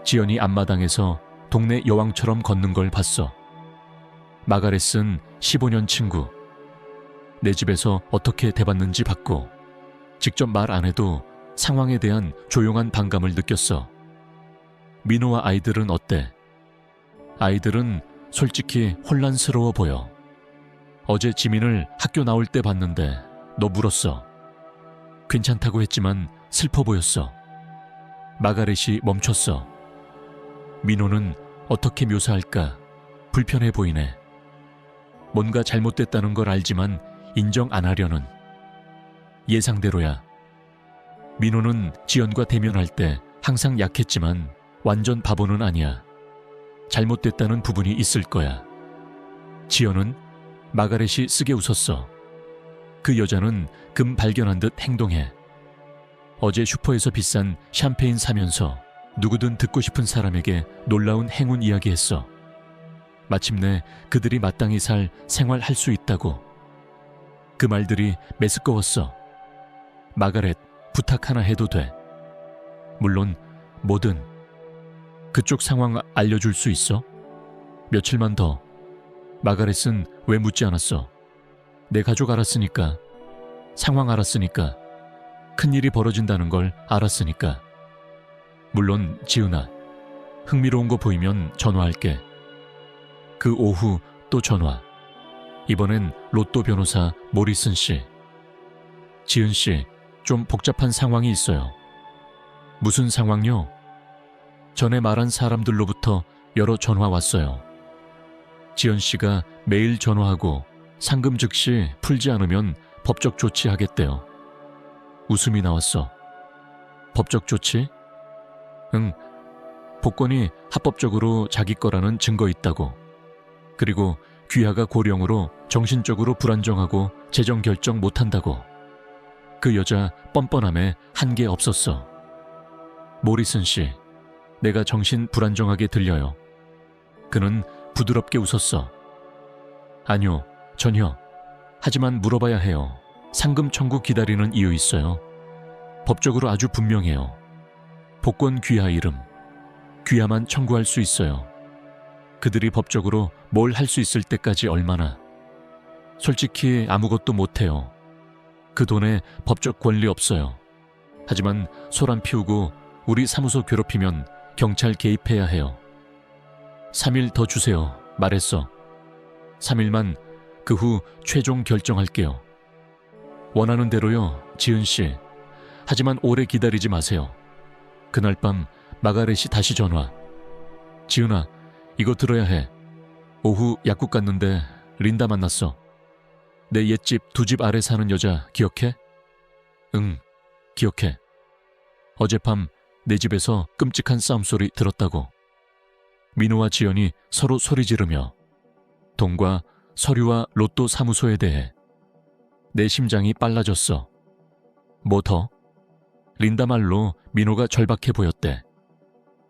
지연이 앞마당에서 동네 여왕처럼 걷는 걸 봤어. 마가렛은 15년 친구. 내 집에서 어떻게 대봤는지 봤고, 직접 말 안 해도 상황에 대한 조용한 반감을 느꼈어. 민호와 아이들은 어때? 아이들은 솔직히 혼란스러워 보여. 어제 지민을 학교 나올 때 봤는데 너 물었어. 괜찮다고 했지만 슬퍼 보였어. 마가렛이 멈췄어. 민호는 어떻게 묘사할까? 불편해 보이네. 뭔가 잘못됐다는 걸 알지만 인정 안 하려는. 예상대로야. 민호는 지연과 대면할 때 항상 약했지만 완전 바보는 아니야. 잘못됐다는 부분이 있을 거야. 지연은 마가렛이 쓰게 웃었어. 그 여자는 금 발견한 듯 행동해. 어제 슈퍼에서 비싼 샴페인 사면서 누구든 듣고 싶은 사람에게 놀라운 행운 이야기했어. 마침내 그들이 마땅히 살 생활할 수 있다고. 그 말들이 메스꺼웠어. 마가렛, 부탁 하나 해도 돼. 물론 뭐든. 그쪽 상황 알려줄 수 있어? 며칠만 더. 마가렛은 왜 묻지 않았어? 내 가족 알았으니까. 상황 알았으니까. 큰일이 벌어진다는 걸 알았으니까. 물론 지은아, 흥미로운 거 보이면 전화할게. 그 오후 또 전화. 이번엔 로또 변호사 모리슨 씨. 지은 씨, 좀 복잡한 상황이 있어요. 무슨 상황요? 전에 말한 사람들로부터 여러 전화 왔어요. 지연 씨가 매일 전화하고 상금 즉시 풀지 않으면 법적 조치하겠대요. 웃음이 나왔어. 법적 조치? 응, 복권이 합법적으로 자기 거라는 증거 있다고. 그리고 귀하가 고령으로 정신적으로 불안정하고 재정 결정 못한다고. 그 여자 뻔뻔함에 한계 없었어. 모리슨 씨, 내가 정신 불안정하게 들려요. 그는 부드럽게 웃었어. 아니요, 전혀. 하지만 물어봐야 해요. 상금 청구 기다리는 이유 있어요. 법적으로 아주 분명해요. 복권 귀하 이름. 귀하만 청구할 수 있어요. 그들이 법적으로 뭘 할 수 있을 때까지 얼마나. 솔직히 아무것도 못해요. 그 돈에 법적 권리 없어요. 하지만 소란 피우고 우리 사무소 괴롭히면 경찰 개입해야 해요. 3일 더 주세요. 말했어. 3일만. 그 후 최종 결정할게요. 원하는 대로요, 지은 씨. 하지만 오래 기다리지 마세요. 그날 밤 마가렛이 다시 전화. 지은아, 이거 들어야 해. 오후 약국 갔는데 린다 만났어. 내 옛집 2집 아래 사는 여자 기억해? 응, 기억해. 어젯밤 내 집에서 끔찍한 싸움소리 들었다고. 민호와 지연이 서로 소리 지르며 돈과 서류와 로또 사무소에 대해. 내 심장이 빨라졌어. 뭐 더? 린다 말로 민호가 절박해 보였대.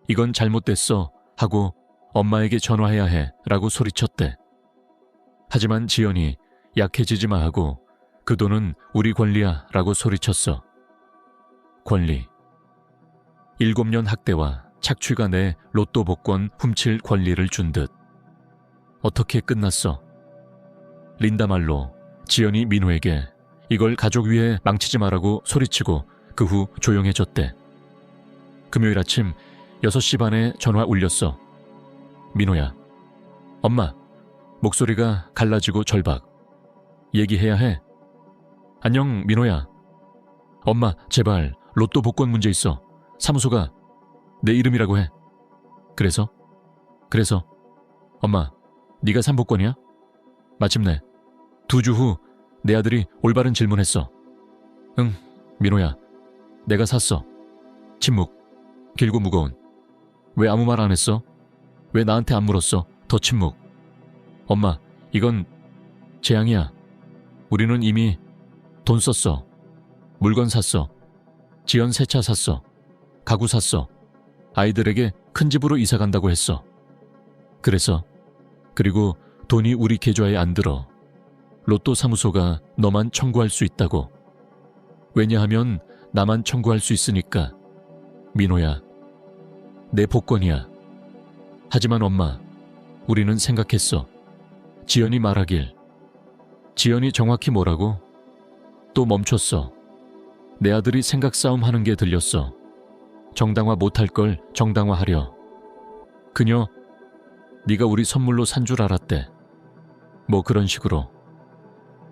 이건 잘못됐어 하고 엄마에게 전화해야 해 라고 소리쳤대. 하지만 지연이 약해지지 마 하고 그 돈은 우리 권리야 라고 소리쳤어. 권리. 7년 학대와 착취가 내 로또 복권 훔칠 권리를 준 듯. 어떻게 끝났어? 린다 말로 지연이 민호에게 이걸 가족 위에 망치지 마라고 소리치고 그 후 조용해졌대. 금요일 아침 6시 반에 전화 울렸어. 민호야. 엄마. 목소리가 갈라지고 절박. 얘기해야 해. 안녕 민호야. 엄마 제발 로또 복권 문제 있어. 사무소가 내 이름이라고 해. 그래서? 엄마 네가 산 복권이야? 마침내 2주 후 내 아들이 올바른 질문했어. 응 민호야. 내가 샀어. 침묵. 길고 무거운. 왜 아무 말 안 했어? 왜 나한테 안 물었어? 더 침묵. 엄마 이건 재앙이야. 우리는 이미 돈 썼어. 물건 샀어. 지연 새 차 샀어. 가구 샀어. 아이들에게 큰 집으로 이사 간다고 했어. 그리고 돈이 우리 계좌에 안 들어. 로또 사무소가 너만 청구할 수 있다고. 왜냐하면 나만 청구할 수 있으니까. 민호야. 내 복권이야. 하지만 엄마, 우리는 생각했어. 지연이 말하길. 지연이 정확히 뭐라고? 또 멈췄어. 내 아들이 생각 싸움 하는 게 들렸어. 정당화 못할 걸 정당화하려. 그녀, 네가 우리 선물로 산 줄 알았대. 뭐 그런 식으로.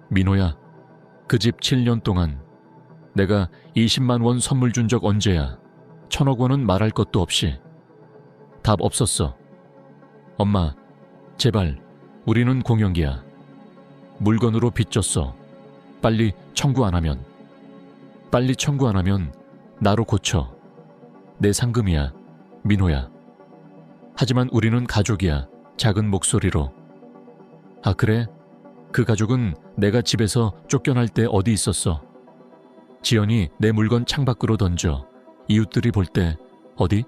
민호야, 그 집 7년 동안 내가 20만 원 선물 준 적 언제야? 1,000억 원은 말할 것도 없이. 답 없었어. 엄마, 제발, 우리는 공연기야. 물건으로 빚졌어. 빨리 청구 안 하면 나로 고쳐. 내 상금이야, 민호야. 하지만 우리는 가족이야. 작은 목소리로. 아 그래? 그 가족은 내가 집에서 쫓겨날 때 어디 있었어? 지연이 내 물건 창밖으로 던져 이웃들이 볼 때 어디?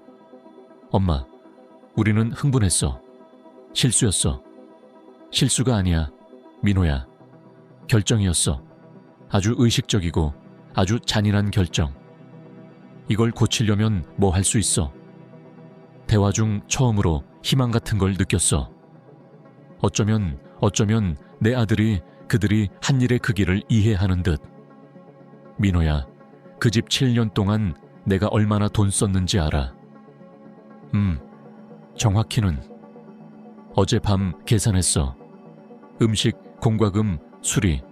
엄마, 우리는 흥분했어. 실수였어. 실수가 아니야, 민호야. 결정이었어. 아주 의식적이고 아주 잔인한 결정. 이걸 고치려면 뭐 할 수 있어. 대화 중 처음으로 희망 같은 걸 느꼈어. 어쩌면 내 아들이 그들이 한 일의 크기를 이해하는 듯. 민호야, 그 집 7년 동안 내가 얼마나 돈 썼는지 알아. 정확히는 어젯밤 계산했어. 음식, 공과금, 수리,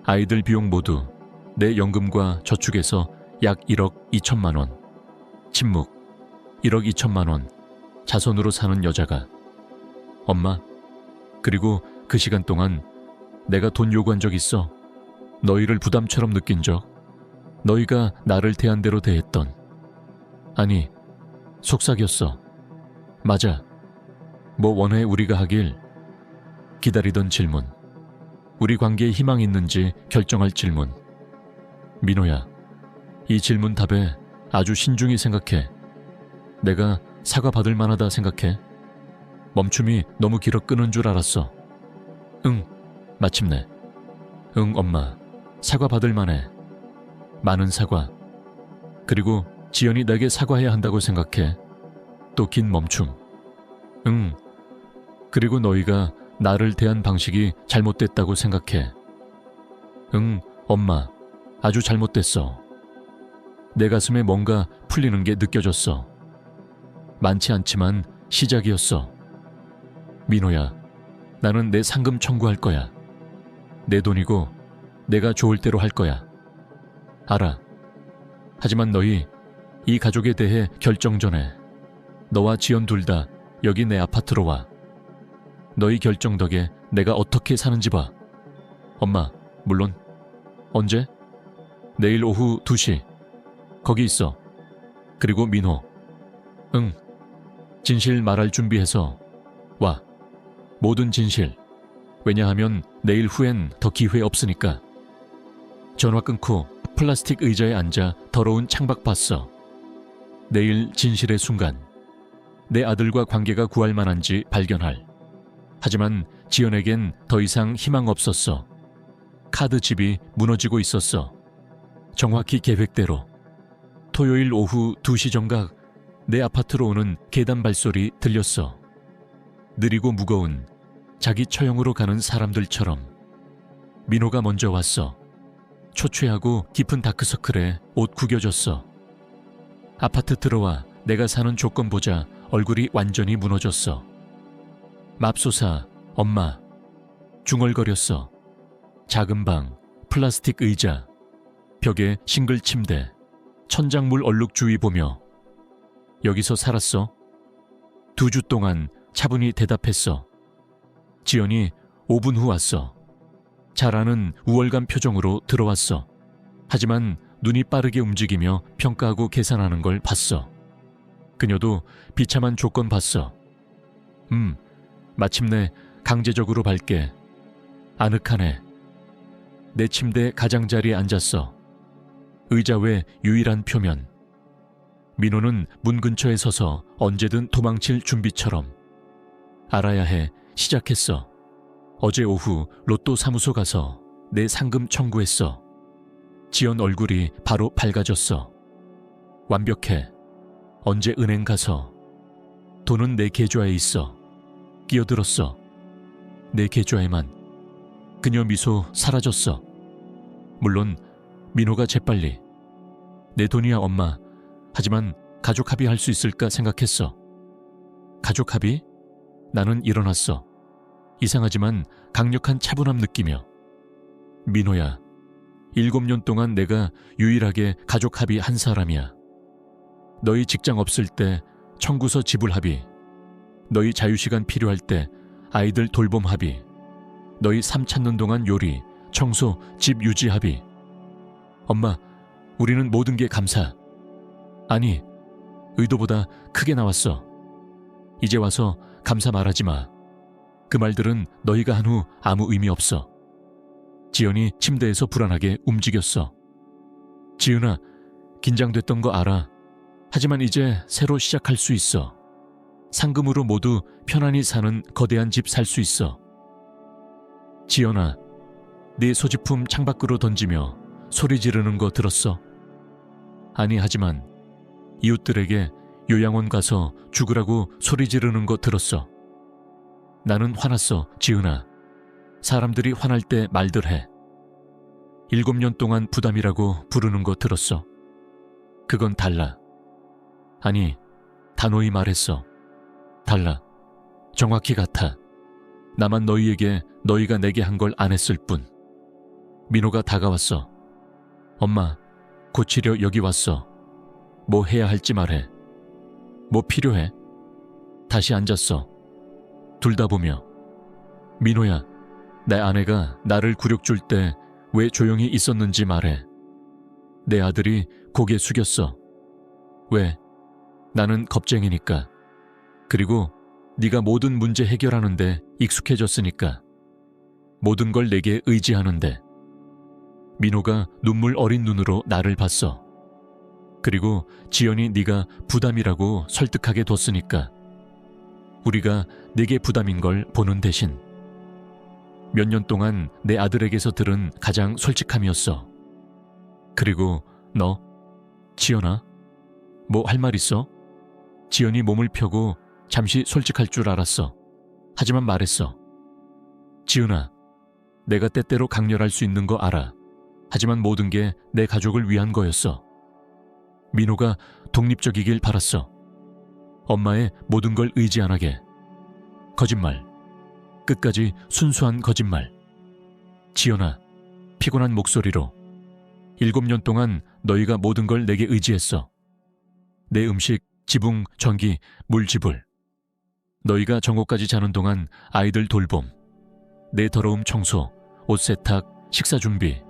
아이들 비용 모두 내 연금과 저축에서 약 1억 2천만 원. 침묵. 1억 2천만 원. 자손으로 사는 여자가. 엄마, 그리고 그 시간 동안 내가 돈 요구한 적 있어? 너희를 부담처럼 느낀 적? 너희가 나를 대한 대로 대했던. 아니, 속삭였어. 맞아. 뭐 원해 우리가 하길. 기다리던 질문. 우리 관계에 희망이 있는지 결정할 질문. 민호야, 이 질문 답에 아주 신중히 생각해. 내가 사과받을 만하다 생각해. 멈춤이 너무 길어 끄는 줄 알았어. 응, 마침내. 응, 엄마. 사과받을 만해. 많은 사과. 그리고 지연이 내게 사과해야 한다고 생각해. 또 긴 멈춤. 응. 그리고 너희가 나를 대한 방식이 잘못됐다고 생각해. 응, 엄마. 아주 잘못됐어. 내 가슴에 뭔가 풀리는 게 느껴졌어. 많지 않지만 시작이었어. 민호야, 나는 내 상금 청구할 거야. 내 돈이고 내가 좋을 대로 할 거야. 알아. 하지만 너희 이 가족에 대해 결정 전에 너와 지연 둘 다 여기 내 아파트로 와. 너희 결정 덕에 내가 어떻게 사는지 봐. 엄마, 물론. 언제? 내일 오후 2시. 거기 있어. 그리고 민호. 응. 진실 말할 준비해서 와. 모든 진실. 왜냐하면 내일 후엔 더 기회 없으니까. 전화 끊고 플라스틱 의자에 앉아 더러운 창밖 봤어. 내일 진실의 순간. 내 아들과 관계가 구할 만한지 발견할. 하지만 지연에겐 더 이상 희망 없었어. 카드집이 무너지고 있었어. 정확히 계획대로. 토요일 오후 2시 정각 내 아파트로 오는 계단 발소리 들렸어. 느리고 무거운 자기 처형으로 가는 사람들처럼. 민호가 먼저 왔어. 초췌하고 깊은 다크서클에 옷 구겨졌어. 아파트 들어와 내가 사는 조건 보자 얼굴이 완전히 무너졌어. 맙소사, 엄마. 중얼거렸어. 작은 방, 플라스틱 의자, 벽에 싱글 침대, 천장물 얼룩 주위 보며 여기서 살았어? 2주 동안 차분히 대답했어. 지연이 5분 후 왔어. 잘 아는 우월감 표정으로 들어왔어. 하지만 눈이 빠르게 움직이며 평가하고 계산하는 걸 봤어. 그녀도 비참한 조건 봤어. 마침내 강제적으로 밟게. 아늑하네. 내 침대 가장자리에 앉았어. 의자 외 유일한 표면. 민호는 문 근처에 서서 언제든 도망칠 준비처럼. 알아야 해. 시작했어. 어제 오후 로또 사무소 가서 내 상금 청구했어. 지연 얼굴이 바로 밝아졌어. 완벽해. 언제 은행 가서. 돈은 내 계좌에 있어. 끼어들었어. 내 계좌에만. 그녀 미소 사라졌어. 물론 민호가 재빨리. 내 돈이야 엄마. 하지만 가족 합의할 수 있을까 생각했어. 가족 합의? 나는 일어났어. 이상하지만 강력한 차분함 느끼며. 민호야, 7년 동안 내가 유일하게 가족 합의 한 사람이야. 너희 직장 없을 때 청구서 지불 합의. 너희 자유시간 필요할 때 아이들 돌봄 합의. 너희 삶 찾는 동안 요리, 청소, 집 유지 합의. 엄마, 우리는 모든 게 감사. 아니, 의도보다 크게 나왔어. 이제 와서 감사 말하지 마. 그 말들은 너희가 한 후 아무 의미 없어. 지연이 침대에서 불안하게 움직였어. 지은아, 긴장됐던 거 알아. 하지만 이제 새로 시작할 수 있어. 상금으로 모두 편안히 사는 거대한 집 살 수 있어. 지연아, 네 소지품 창밖으로 던지며 소리 지르는 거 들었어? 아니, 하지만 이웃들에게 요양원 가서 죽으라고 소리 지르는 거 들었어. 나는 화났어, 지은아. 사람들이 화날 때 말들 해. 7년 동안 부담이라고 부르는 거 들었어. 그건 달라. 아니, 단호히 말했어. 달라. 정확히 같아. 나만 너희에게 너희가 내게 한 걸 안 했을 뿐. 민호가 다가왔어. 엄마, 고치려 여기 왔어. 뭐 해야 할지 말해. 뭐 필요해? 다시 앉았어. 둘 다 보며. 민호야, 내 아내가 나를 굴욕 줄 때 왜 조용히 있었는지 말해. 내 아들이 고개 숙였어. 왜? 나는 겁쟁이니까. 그리고 네가 모든 문제 해결하는데 익숙해졌으니까. 모든 걸 내게 의지하는데. 민호가 눈물 어린 눈으로 나를 봤어. 그리고 지연이 네가 부담이라고 설득하게 뒀으니까. 우리가 내게 부담인 걸 보는 대신. 몇 년 동안 내 아들에게서 들은 가장 솔직함이었어. 그리고 너, 지연아, 뭐 할 말 있어? 지연이 몸을 펴고 잠시 솔직할 줄 알았어. 하지만 말했어. 지은아, 내가 때때로 강렬할 수 있는 거 알아. 하지만 모든 게 내 가족을 위한 거였어. 민호가 독립적이길 바랐어. 엄마의 모든 걸 의지 안 하게. 거짓말. 끝까지 순수한 거짓말. 지연아, 피곤한 목소리로. 7년 동안 너희가 모든 걸 내게 의지했어. 내 음식, 지붕, 전기, 물 지불. 너희가 정오까지 자는 동안 아이들 돌봄. 내 더러움 청소, 옷 세탁, 식사 준비.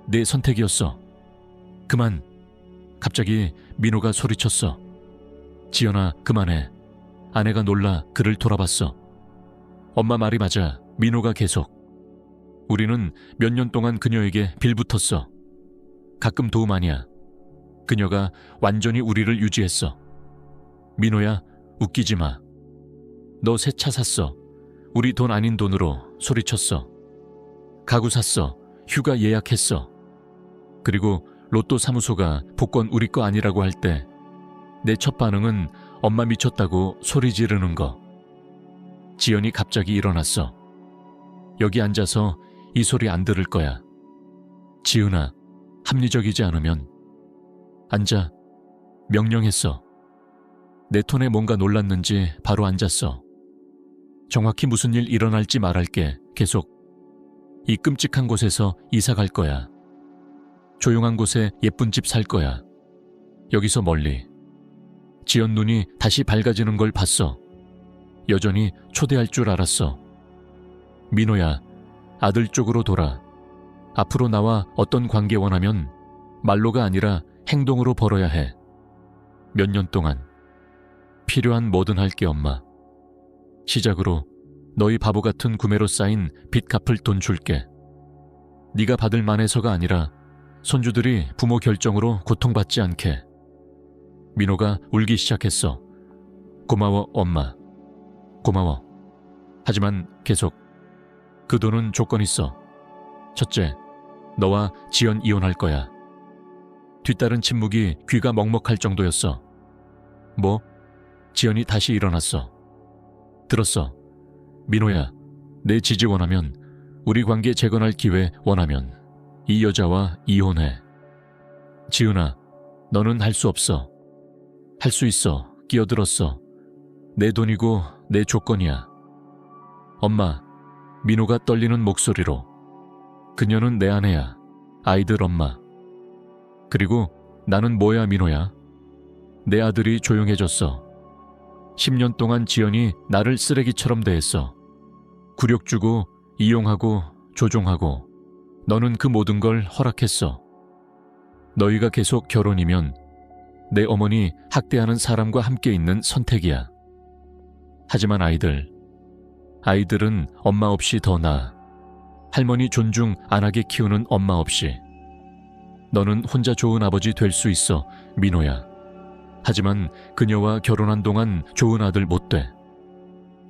내 선택이었어. 그만. 갑자기 민호가 소리쳤어. 지연아, 그만해. 아내가 놀라 그를 돌아봤어. 엄마 말이 맞아. 민호가 계속. 우리는 몇 년 동안 그녀에게 빌붙었어. 가끔 도움 아니야. 그녀가 완전히 우리를 유지했어. 민호야, 웃기지 마. 너 새 차 샀어. 우리 돈 아닌 돈으로. 소리쳤어. 가구 샀어. 휴가 예약했어. 그리고 로또 사무소가 복권 우리 거 아니라고 할 때 내 첫 반응은 엄마 미쳤다고 소리 지르는 거. 지연이 갑자기 일어났어. 여기 앉아서 이 소리 안 들을 거야. 지은아, 합리적이지 않으면 앉아. 명령했어. 내 톤에 뭔가 놀랐는지 바로 앉았어. 정확히 무슨 일 일어날지 말할게. 계속. 이 끔찍한 곳에서 이사 갈 거야. 조용한 곳에 예쁜 집 살 거야. 여기서 멀리. 지연 눈이 다시 밝아지는 걸 봤어. 여전히 초대할 줄 알았어. 민호야, 아들 쪽으로 돌아. 앞으로 나와 어떤 관계 원하면 말로가 아니라 행동으로 벌어야 해. 몇 년 동안. 필요한 뭐든 할게, 엄마. 시작으로 너희 바보 같은 구매로 쌓인 빚 갚을 돈 줄게. 네가 받을 만해서가 아니라 손주들이 부모 결정으로 고통받지 않게. 민호가 울기 시작했어. 고마워, 엄마. 고마워. 하지만 계속. 그 돈은 조건 있어. 첫째, 너와 지연 이혼할 거야. 뒤따른 침묵이 귀가 먹먹할 정도였어. 뭐? 지연이 다시 일어났어. 들었어. 민호야, 내 지지 원하면, 우리 관계 재건할 기회 원하면 이 여자와 이혼해. 지은아, 너는 할 수 없어. 할 수 있어. 끼어들었어. 내 돈이고 내 조건이야. 엄마. 민호가 떨리는 목소리로. 그녀는 내 아내야. 아이들 엄마. 그리고 나는 뭐야, 민호야? 내 아들이 조용해졌어. 10년 동안 지연이 나를 쓰레기처럼 대했어. 굴욕 주고 이용하고 조종하고. 너는 그 모든 걸 허락했어. 너희가 계속 결혼이면 내 어머니 학대하는 사람과 함께 있는 선택이야. 하지만 아이들은 엄마 없이 더 나아. 할머니 존중 안 하게 키우는 엄마 없이. 너는 혼자 좋은 아버지 될 수 있어, 민호야. 하지만 그녀와 결혼한 동안 좋은 아들 못 돼.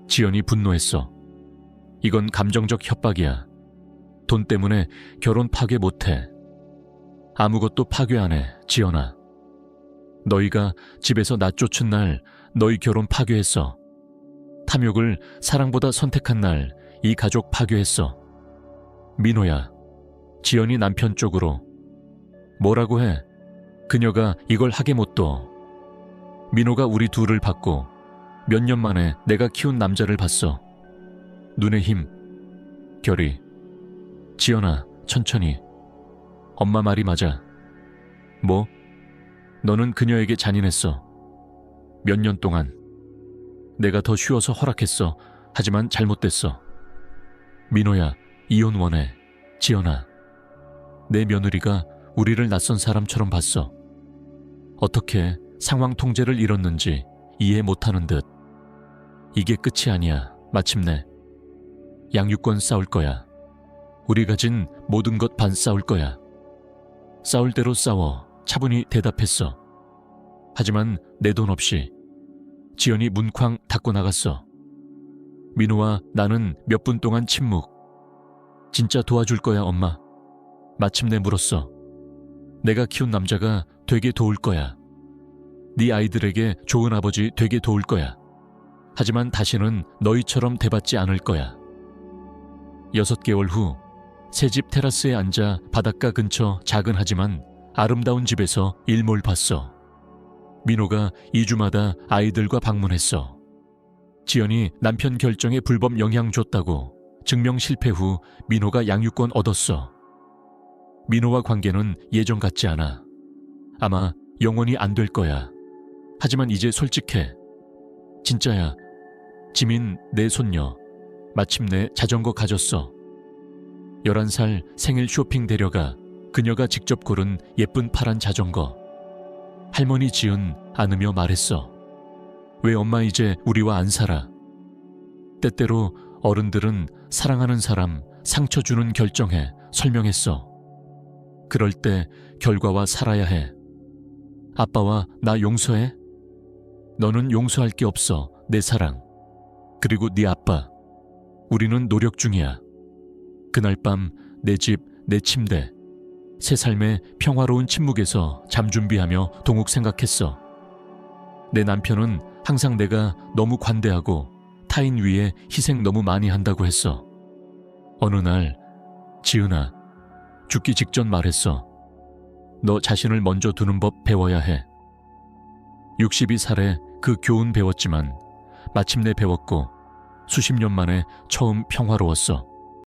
지연이 분노했어. 이건 감정적 협박이야. 돈 때문에 결혼 파괴 못해. 아무것도 파괴 안 해, 지연아. 너희가 집에서 나 쫓은 날 너희 결혼 파괴했어. 탐욕을 사랑보다 선택한 날 이 가족 파괴했어. 민호야, 지연이 남편 쪽으로. 뭐라고 해? 그녀가 이걸 하게 못 둬. 민호가 우리 둘을 봤고 몇 년 만에 내가 키운 남자를 봤어. 눈의 힘, 결의. 지연아, 천천히. 엄마 말이 맞아. 뭐? 너는 그녀에게 잔인했어. 몇 년 동안. 내가 더 쉬워서 허락했어. 하지만 잘못됐어. 민호야, 이혼 원해. 지연아. 내 며느리가 우리를 낯선 사람처럼 봤어. 어떻게 상황 통제를 잃었는지 이해 못하는 듯. 이게 끝이 아니야. 마침내. 양육권 싸울 거야. 우리 가진 모든 것 반 싸울 거야. 싸울 대로 싸워. 차분히 대답했어. 하지만 내 돈 없이. 지연이 문쾅 닫고 나갔어. 민호와 나는 몇 분 동안 침묵. 진짜 도와줄 거야, 엄마? 마침내 물었어. 내가 키운 남자가 되게 도울 거야. 네 아이들에게 좋은 아버지 되게 도울 거야. 하지만 다시는 너희처럼 대받지 않을 거야. 6개월 후 새집 테라스에 앉아 바닷가 근처 작은 하지만 아름다운 집에서 일몰 봤어. 민호가 2주마다 아이들과 방문했어. 지연이 남편 결정에 불법 영향 줬다고 증명 실패 후 민호가 양육권 얻었어. 민호와 관계는 예전 같지 않아. 아마 영원히 안 될 거야. 하지만 이제 솔직해. 진짜야. 지민 내 손녀. 마침내 자전거 가졌어. 11살 생일 쇼핑 데려가 그녀가 직접 고른 예쁜 파란 자전거. 할머니 지은 안으며 말했어. 왜 엄마 이제 우리와 안 살아? 때때로 어른들은 사랑하는 사람 상처 주는 결정해 설명했어. 그럴 때 결과와 살아야 해. 아빠와 나 용서해? 너는 용서할 게 없어, 내 사랑. 그리고 네 아빠. 우리는 노력 중이야. 그날 밤 내 집, 내 침대. 새 삶의 평화로운 침묵에서 잠 준비하며 동욱 생각했어. 내 남편은 항상 내가 너무 관대하고 타인 위에 희생 너무 많이 한다고 했어. 어느 날 지은아, 죽기 직전 말했어. 너 자신을 먼저 두는 법 배워야 해. 62살에 그 교훈 배웠지만 마침내 배웠고 수십 년 만에 처음 평화로웠어.